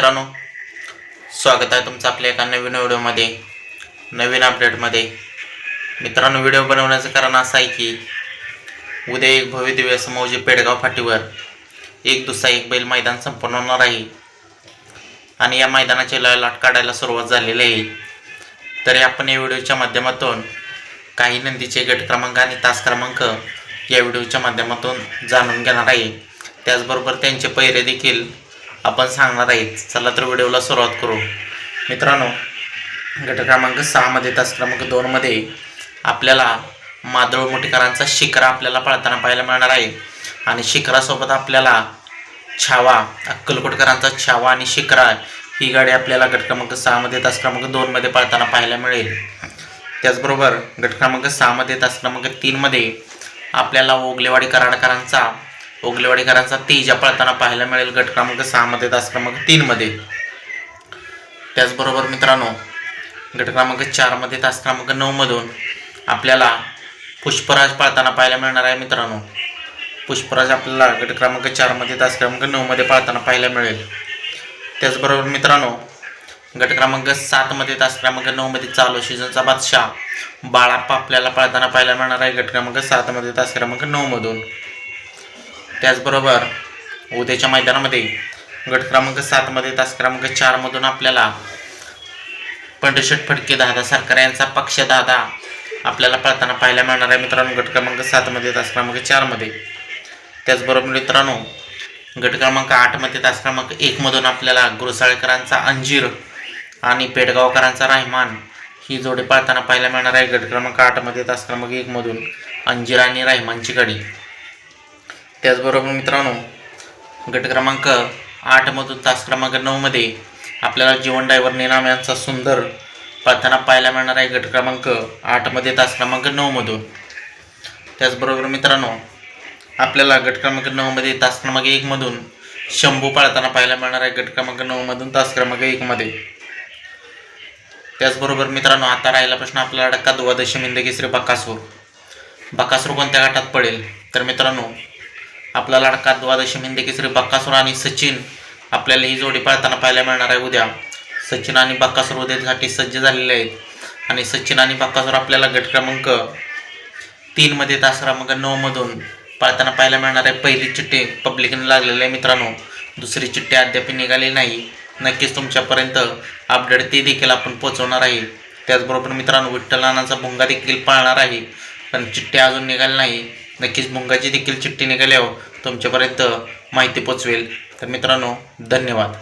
मित्रांनो, स्वागत आहे तुमचं आपल्या एका नवीन व्हिडिओमध्ये, नवीन अपडेटमध्ये। मित्रांनो, व्हिडिओ बनवण्याचं कारण असं आहे की उद्या एक भव्यदिव्य असं मौजे पेडगाव फाटीवर एक दुसरा एक बैल मैदान संपन्न होणार आहे आणि या मैदानाची लाट काढायला सुरुवात झालेली आहे। तरी आपण या व्हिडिओच्या माध्यमातून काही नंदीचे गट क्रमांक आणि तास क्रमांक या व्हिडिओच्या माध्यमातून जाणून घेणार आहे। त्याचबरोबर त्यांचे पहिरे देखील आपण सांगणार आहे। चला तर व्हिडिओला सुरुवात करू। मित्रांनो, गट क्रमांक 6 मध्ये तास क्रमांक 2 मध्ये आपल्याला मादळ मोठीकरांचा शिखरा आपल्याला पळताना पाहायला मिळणार आहे आणि शिखरासोबत आपल्याला छावा अक्कलकोटकरांचा छावा आणि शिखरा ही गाडी आपल्याला गट क्रमांक 6 मध्ये तास क्रमांक 2 मध्ये पळताना पाहायला मिळेल। त्याचबरोबर गट क्रमांक 6 मध्ये तास क्रमांक 3 मध्ये आपल्याला ओगलेवाडी कराडकरांचा तेजा पळताना पाहायला मिळेल गट क्रमांक 6 मध्ये तास क्रमांक 3 मध्ये। त्याचबरोबर मित्रांनो, गट क्रमांक 4 मध्ये तास क्रमांक 9 मधून आपल्याला पुष्पराज पळताना पाहायला मिळणार आहे। मित्रांनो, पुष्पराज आपल्याला गट क्रमांक 4 मध्ये तास क्रमांक 9 मध्ये पळताना पाहायला मिळेल। त्याचबरोबर मित्रांनो, गट क्रमांक 7 मध्ये तास क्रमांक 9 मध्ये चालू सीझनचा बादशाह बाळाप्पा आपल्याला पळताना पाहायला मिळणार आहे गट क्रमांक 7 मध्ये तास क्रमांक 9 मधून। त्याचबरोबर उद्याच्या मैदानामध्ये गट क्रमांक 7 मध्ये तास क्रमांक 4 मधून आपल्याला पंढरशेठ फडके दादा सरकार यांचा पक्ष दादा आपल्याला पळताना पाहायला मिळणार आहे। मित्रांनो, गट क्रमांक 7 मध्ये तास क्रमांक 4 मध्ये। त्याचबरोबर मित्रांनो, गट क्रमांक 8 मध्ये तास क्रमांक 1 मधून आपल्याला गुरसाळेकरांचा अंजीर आणि पेडगावकरांचा रहमान ही जोडी पळताना पाहायला मिळणार आहे गट क्रमांक 8 मध्ये तास क्रमांक 1 मधून अंजीर आणि रहमानची गाडी। त्याचबरोबर मित्रांनो, गट क्रमांक 8 मधून तास क्रमांक 9 मध्ये आपल्याला जीवन ड्रायव्हर निनाम यांचा सुंदर पळताना पाहायला मिळणार आहे गट क्रमांक 8 मध्ये तास क्रमांक 9 मधून। त्याचबरोबर मित्रांनो, आपल्याला गट क्रमांक 9 मध्ये तास क्रमांक 1 मधून शंभू पळताना पाहायला मिळणार आहे गट क्रमांक 9 मधून तास क्रमांक 1 मध्ये। त्याचबरोबर मित्रांनो, आता राहिला प्रश्न आपल्याला डक्का द्वादशी मिंद केसरी बकासूर कोणत्या गटात पडेल? तर मित्रांनो, आपल्याला डक्का द्वादशी मिंद केसरी बकासूर आणि सचिन आपल्याला ही जोडी पळताना पाहायला मिळणार आहे उद्या। सचिन आणि बकासूर उद्यासाठी सज्ज झालेले आहेत आणि सचिन आणि बकासूर आपल्याला गट क्रमांक 3 मध्ये तास क्रमांक 9 मधून पळताना पाहायला मिळणार आहे। पहिली चिठ्ठी पब्लिकने लागलेली आहे मित्रांनो, दुसरी चिठ्ठी अद्याप निघाली नाही। नक्कीच तुमच्यापर्यंत अपडेट ती देखील आपण पोहोचवणार आहे। त्याचबरोबर मित्रांनो, विठ्ठलानाचा भुंगा देखील पाळणार आहे, पण चिठ्ठी अजून निघाली नाही। नक्कीच भुंगाची देखील चिठ्ठी निघाल्यावर तुमच्यापर्यंत माहिती पोचवेल। तर मित्रांनो, धन्यवाद।